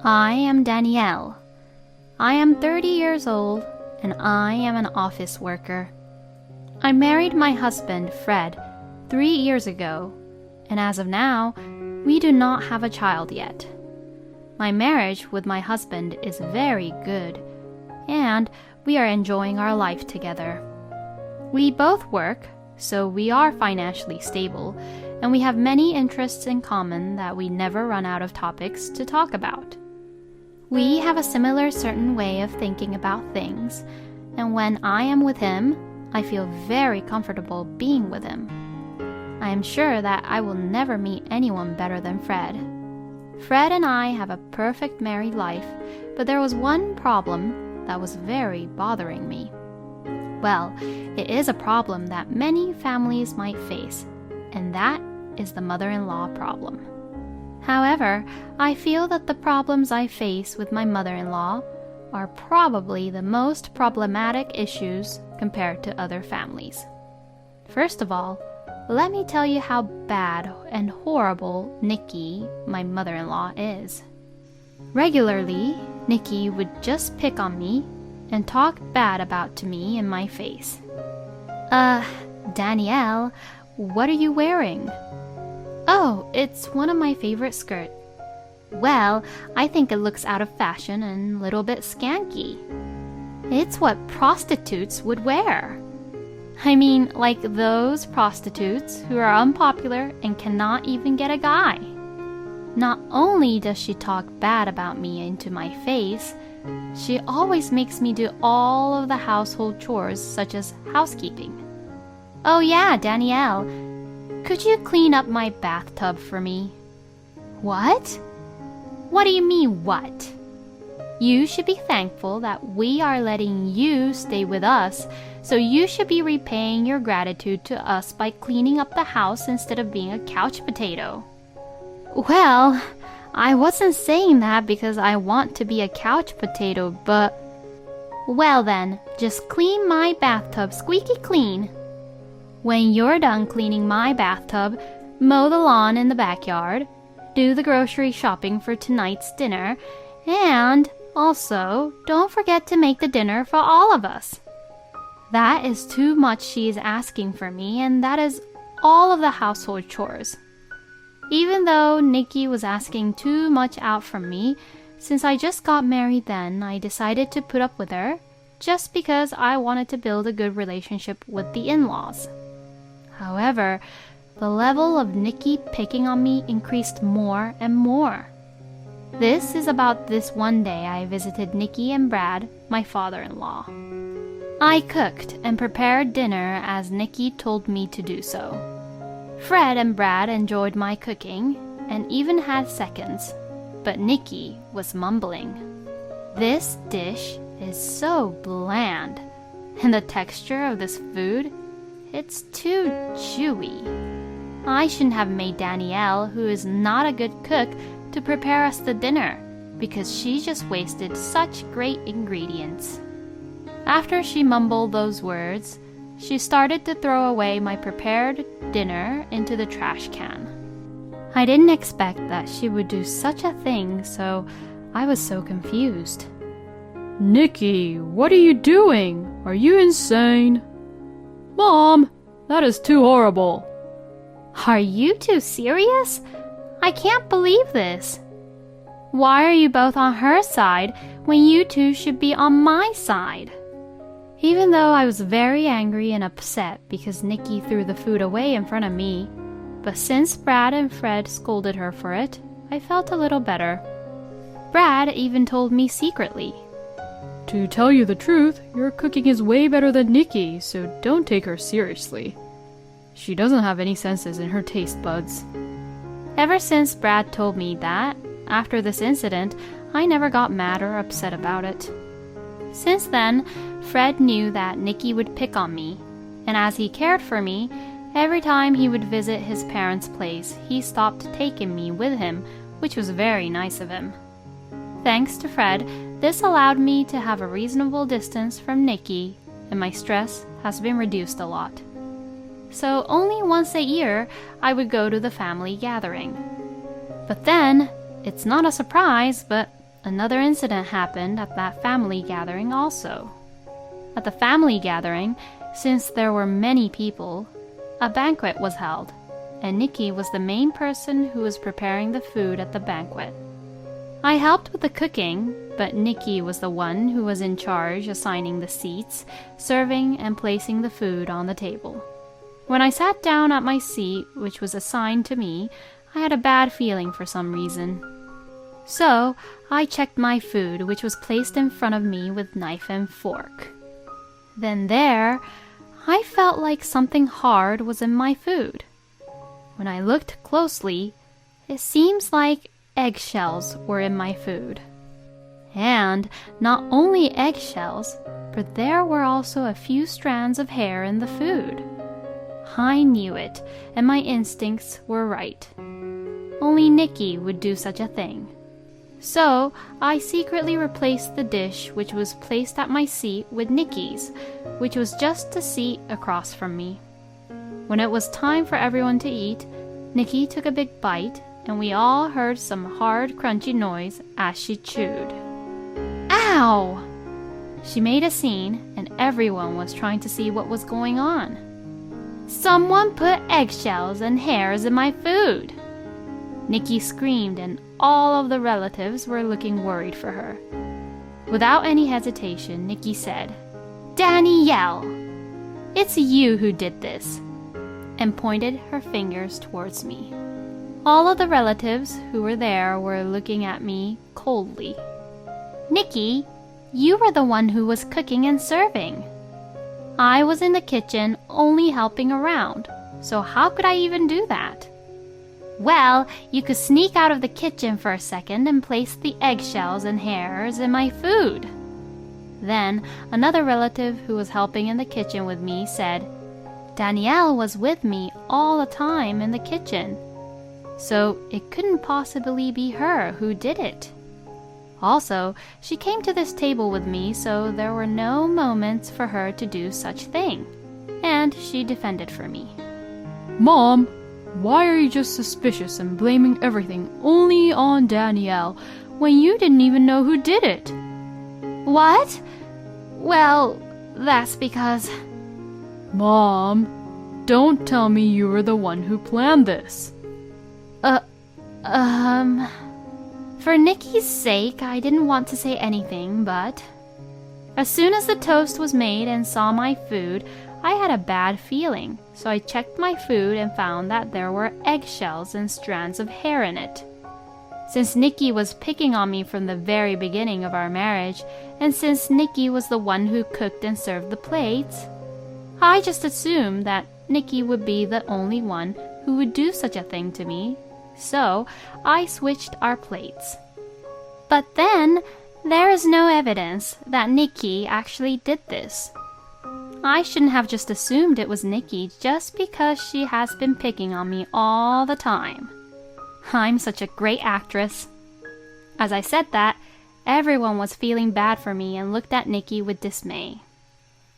I am Danielle. I am 30 years old and I am an office worker. I married my husband, Fred, 3 years ago, and as of now, we do not have a child yet. My marriage with my husband is very good, and we are enjoying our life together. We both work, so we are financially stable, and we have many interests in common that we never run out of topics to talk about. We have a similar certain way of thinking about things, and when I am with him, I feel very comfortable being with him. I am sure that I will never meet anyone better than Fred. Fred and I have a perfect married life, but there was one problem that was very bothering me. Well, it is a problem that many families might face, and that is the mother-in-law problem. However, I feel that the problems I face with my mother-in-law are probably the most problematic issues compared to other families. First of all, let me tell you how bad and horrible Nikki, my mother-in-law, is. Regularly, Nikki would just pick on me and talk bad about to me in my face. Danielle, what are you wearing? Oh, it's one of my favorite skirts. Well, I think it looks out of fashion and a little bit skanky. It's what prostitutes would wear. I mean, like those prostitutes who are unpopular and cannot even get a guy. Not only does she talk bad about me into my face, she always makes me do all of the household chores such as housekeeping. Oh yeah, Danielle, could you clean up my bathtub for me? What? What do you mean, what? You should be thankful that we are letting you stay with us, so you should be repaying your gratitude to us by cleaning up the house instead of being a couch potato. Well, I wasn't saying that because I want to be a couch potato, but... Well then, just clean my bathtub squeaky clean. When you're done cleaning my bathtub, mow the lawn in the backyard, do the grocery shopping for tonight's dinner, and also don't forget to make the dinner for all of us. That is too much she is asking for me, and that is all of the household chores. Even though Nikki was asking too much out from me, since I just got married then, I decided to put up with her, just because I wanted to build a good relationship with the in-laws. However, the level of Nikki picking on me increased more and more. This is about this one day I visited Nikki and Brad, my father-in-law. I cooked and prepared dinner as Nikki told me to do so. Fred and Brad enjoyed my cooking and even had seconds, but Nikki was mumbling. This dish is so bland, and the texture of this food, it's too chewy. I shouldn't have made Danielle, who is not a good cook, to prepare us the dinner, because she just wasted such great ingredients. After she mumbled those words, she started to throw away my prepared dinner into the trash can. I didn't expect that she would do such a thing, so I was so confused. Nikki, what are you doing? Are you insane? Mom, that is too horrible. Are you two serious? I can't believe this. Why are you both on her side when you two should be on my side? Even though I was very angry and upset because Nikki threw the food away in front of me, but since Brad and Fred scolded her for it, I felt a little better. Brad even told me secretly, To tell you the truth, your cooking is way better than Nikki, so don't take her seriously. She doesn't have any senses in her taste buds. Ever since Brad told me that, after this incident, I never got mad or upset about it. Since then, Fred knew that Nikki would pick on me, and as he cared for me, every time he would visit his parents' place, he stopped taking me with him, which was very nice of him. Thanks to Fred, this allowed me to have a reasonable distance from Nikki, and my stress has been reduced a lot. So only once a year, I would go to the family gathering. But then, it's not a surprise, but Another incident happened at that family gathering also. At the family gathering, since there were many people, a banquet was held, and Nikki was the main person who was preparing the food at the banquet. I helped with the cooking, but Nikki was the one who was in charge assigning the seats, serving, and placing the food on the table. When I sat down at my seat, which was assigned to me, I had a bad feeling for some reason. So, I checked my food, which was placed in front of me with knife and fork. Then there, I felt like something hard was in my food. When I looked closely, it seems like eggshells were in my food. And not only eggshells, but there were also a few strands of hair in the food. I knew it, and my instincts were right. Only Nikki would do such a thing. So, I secretly replaced the dish which was placed at my seat with Nikki's, which was just a seat across from me. When it was time for everyone to eat, Nikki took a big bite, and we all heard some hard, crunchy noise as she chewed. Ow! She made a scene, and everyone was trying to see what was going on. Someone put eggshells and hairs in my food! Nikki screamed, and all of the relatives were looking worried for her. Without any hesitation, Nikki said, "Danielle, it's you who did this," and pointed her fingers towards me. All of the relatives who were there were looking at me coldly. "Nikki, you were the one who was cooking and serving. I was in the kitchen only helping around, so how could I even do that?" "Well, you could sneak out of the kitchen for a second and place the eggshells and hairs in my food." Then another relative who was helping in the kitchen with me said, "Danielle was with me all the time in the kitchen, so it couldn't possibly be her who did it. Also, she came to this table with me, so there were no moments for her to do such thing." And she defended for me. Mom, why are you just suspicious and blaming everything only on Danielle when you didn't even know who did it? "What? Well, that's because..." Mom, don't tell me you were the one who planned this. For Nikki's sake, I didn't want to say anything, but as soon as the toast was made and saw my food, I had a bad feeling, so I checked my food and found that there were eggshells and strands of hair in it. Since Nikki was picking on me from the very beginning of our marriage, and since Nikki was the one who cooked and served the plates, I just assumed that Nikki would be the only one who would do such a thing to me, so I switched our plates. But then, there is no evidence that Nikki actually did this. I shouldn't have just assumed it was Nikki just because she has been picking on me all the time. I'm such a great actress. As I said that, everyone was feeling bad for me and looked at Nikki with dismay.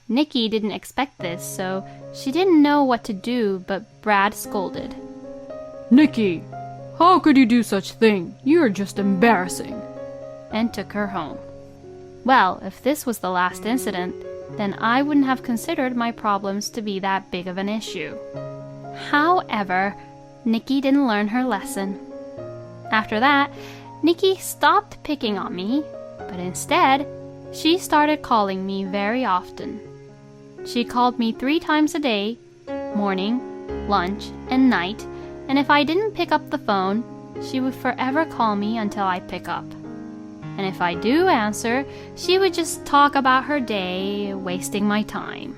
Nikki didn't expect this, so she didn't know what to do, but Brad scolded. Nikki, how could you do such thing? You're just embarrassing. And took her home. Well, if this was the last incident, then I wouldn't have considered my problems to be that big of an issue. However, Nikki didn't learn her lesson. After that, Nikki stopped picking on me, but instead, she started calling me very often. She called me 3 times a day, morning, lunch, and night, and if I didn't pick up the phone, she would forever call me until I pick up. And if I do answer, she would just talk about her day, wasting my time.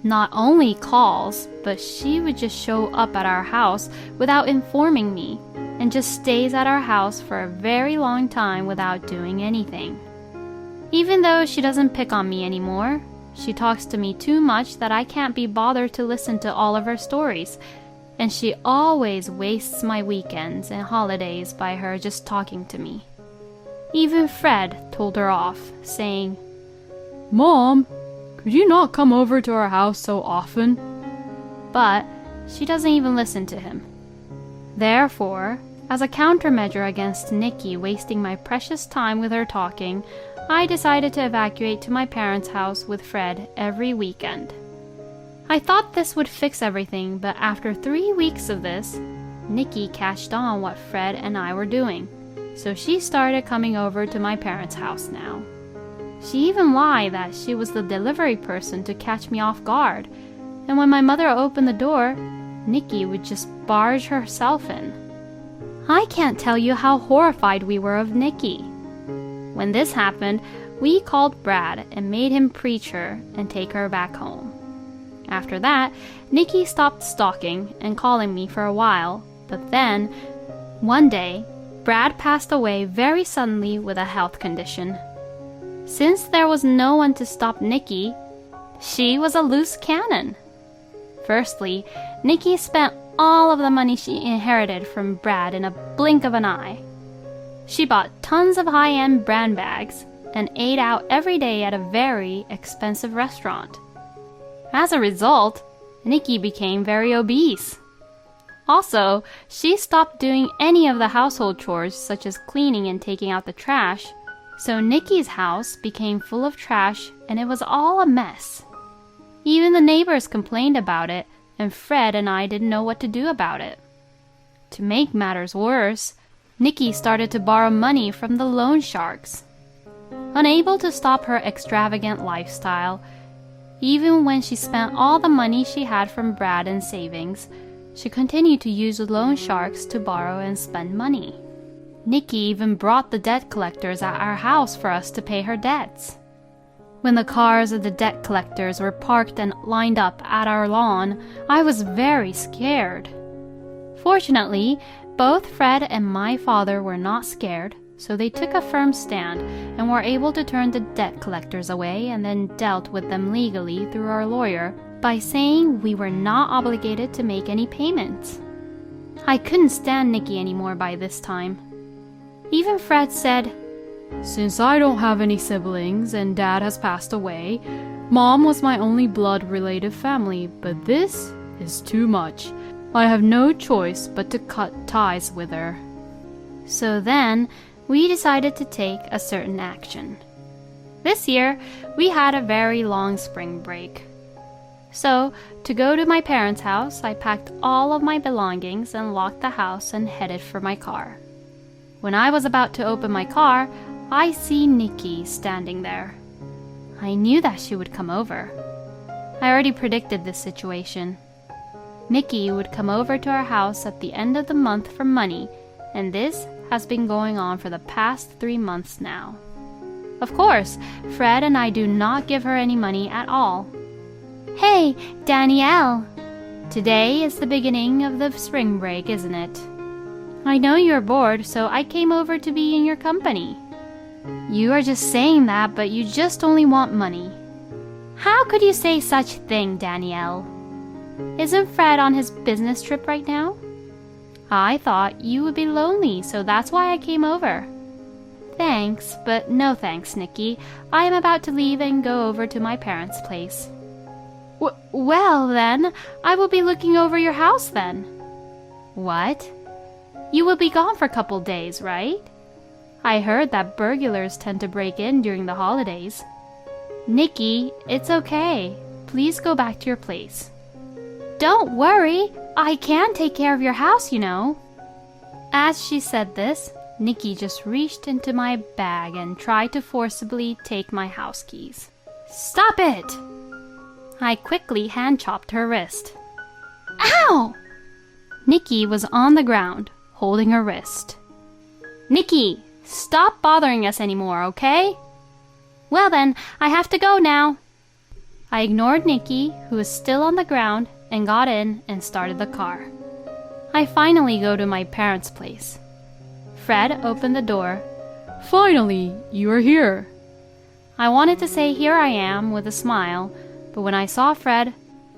Not only calls, but she would just show up at our house without informing me, and just stays at our house for a very long time without doing anything. Even though she doesn't pick on me anymore, she talks to me too much that I can't be bothered to listen to all of her stories, and she always wastes my weekends and holidays by her just talking to me. Even Fred told her off, saying, Mom, could you not come over to our house so often? But she doesn't even listen to him. Therefore, As a countermeasure against Nikki wasting my precious time with her talking, I decided to evacuate to my parents' house with Fred every weekend. I thought this would fix everything, but after 3 weeks of this, Nikki catched on what Fred and I were doing, so she started coming over to my parents' house now. She even lied that she was the delivery person to catch me off guard, and when my mother opened the door, Nikki would just barge herself in. I can't tell you how horrified we were of Nikki. When this happened, we called Brad and made him preach her and take her back home. After that, Nikki stopped stalking and calling me for a while, but then, one day, Brad passed away very suddenly with a health condition. Since there was no one to stop Nikki, she was a loose cannon. Firstly, Nikki spent all of the money she inherited from Brad in a blink of an eye. She bought tons of high-end brand bags and ate out every day at a very expensive restaurant. As a result, Nikki became very obese. Also, she stopped doing any of the household chores such as cleaning and taking out the trash, so Nikki's house became full of trash and it was all a mess. Even the neighbors complained about it, and Fred and I didn't know what to do about it. To make matters worse, Nikki started to borrow money from the loan sharks. Unable to stop her extravagant lifestyle, even when she spent all the money she had from Brad in savings, she continued to use the loan sharks to borrow and spend money. Nikki even brought the debt collectors at our house for us to pay her debts. When the cars of the debt collectors were parked and lined up at our lawn, I was very scared. Fortunately, both Fred and my father were not scared, so they took a firm stand and were able to turn the debt collectors away and then dealt with them legally through our lawyer by saying we were not obligated to make any payments. I couldn't stand Nikki anymore by this time. Even Fred said, Since I don't have any siblings and Dad has passed away, Mom was my only blood-related family, but this is too much. I have no choice but to cut ties with her. So then, we decided to take a certain action. This year, we had a very long spring break. So, to go to my parents' house, I packed all of my belongings and locked the house and headed for my car. When I was about to open my car, I see Nikki standing there. I knew that she would come over. I already predicted this situation. Nikki would come over to our house at the end of the month for money, and this has been going on for the past 3 months now. Of course, Fred and I do not give her any money at all. Hey, Danielle! Today is the beginning of the spring break, isn't it? I know you're bored, so I came over to be in your company. You are just saying that, but you just only want money. How could you say such a thing, Danielle? Isn't Fred on his business trip right now? I thought you would be lonely, so that's why I came over. Thanks, but no thanks, Nikki. I am about to leave and go over to my parents' place. Well, then, I will be looking over your house then. What? You will be gone for a couple days, right? I heard that burglars tend to break in during the holidays. Nikki, it's okay. Please go back to your place. Don't worry, I can take care of your house, you know. As she said this, Nikki just reached into my bag and tried to forcibly take my house keys. Stop it! I quickly hand-chopped her wrist. Ow! Nikki was on the ground, holding her wrist. Nikki, stop bothering us anymore, okay? Well then, I have to go now. I ignored Nikki, who was still on the ground, and got in and started the car. I finally go to my parents' place. Fred opened the door. Finally, you are here. I wanted to say here I am with a smile, but when I saw Fred,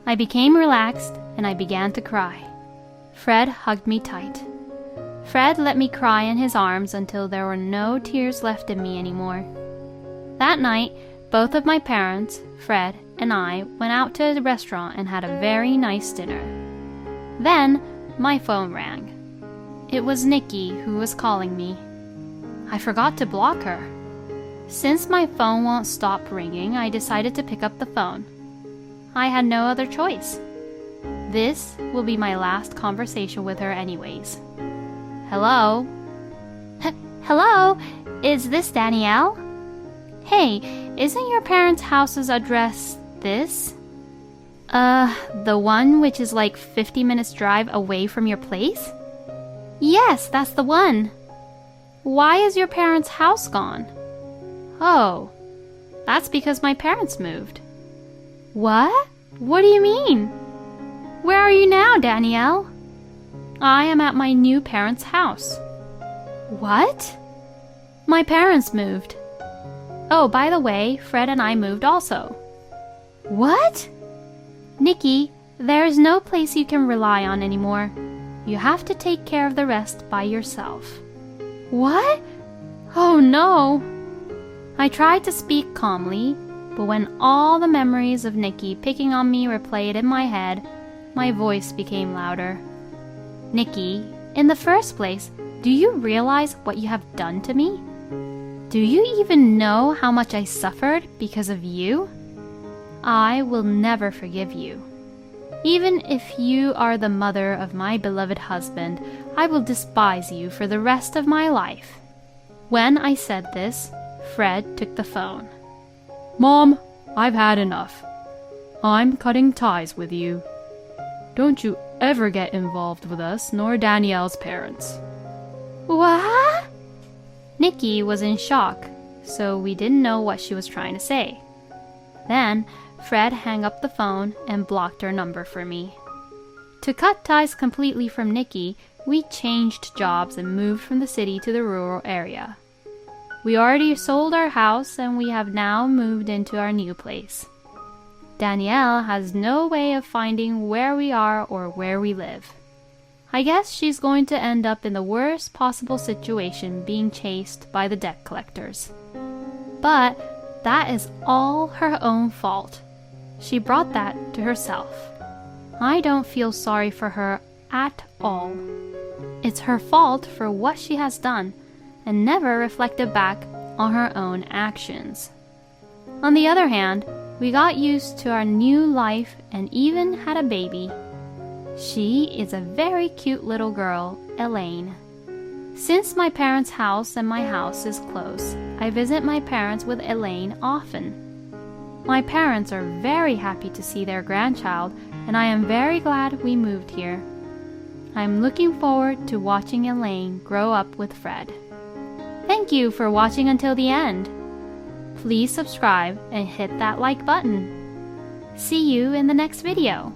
I became relaxed and I began to cry. Fred hugged me tight. Fred let me cry in his arms until there were no tears left in me anymore. That night, both of my parents, Fred and I, went out to a restaurant and had a very nice dinner. Then, my phone rang. It was Nikki who was calling me. I forgot to block her. Since my phone won't stop ringing, I decided to pick up the phone. I had no other choice. This will be my last conversation with her anyways. Hello? Hello? Is this Danielle? Hey, isn't your parents' house's address this? The one which is like 50 minutes drive away from your place? Yes, that's the one. Why is your parents' house gone? Oh, that's because my parents moved. What? What do you mean? Where are you now, Danielle? I am at my new parents' house. What? My parents moved. Oh, by the way, Fred and I moved also. What? Nikki, there is no place you can rely on anymore. You have to take care of the rest by yourself. What? Oh no! I tried to speak calmly, but when all the memories of Nikki picking on me replayed in my head, my voice became louder. Nikki, in the first place, do you realize what you have done to me? Do you even know how much I suffered because of you? I will never forgive you. Even if you are the mother of my beloved husband, I will despise you for the rest of my life. When I said this, Fred took the phone. Mom, I've had enough. I'm cutting ties with you. Don't you ever get involved with us nor Danielle's parents. What? Nikki was in shock, so we didn't know what she was trying to say. Then, Fred hung up the phone and blocked her number for me. To cut ties completely from Nikki, we changed jobs and moved from the city to the rural area. We already sold our house and we have now moved into our new place. Danielle has no way of finding where we are or where we live. I guess she's going to end up in the worst possible situation being chased by the debt collectors. But that is all her own fault. She brought that to herself. I don't feel sorry for her at all. It's her fault for what she has done and never reflected back on her own actions. On the other hand, we got used to our new life and even had a baby. She is a very cute little girl, Elaine. Since my parents' house and my house is close, I visit my parents with Elaine often. My parents are very happy to see their grandchild, and I am very glad we moved here. I am looking forward to watching Elaine grow up with Fred. Thank you for watching until the end. Please subscribe and hit that like button. See you in the next video.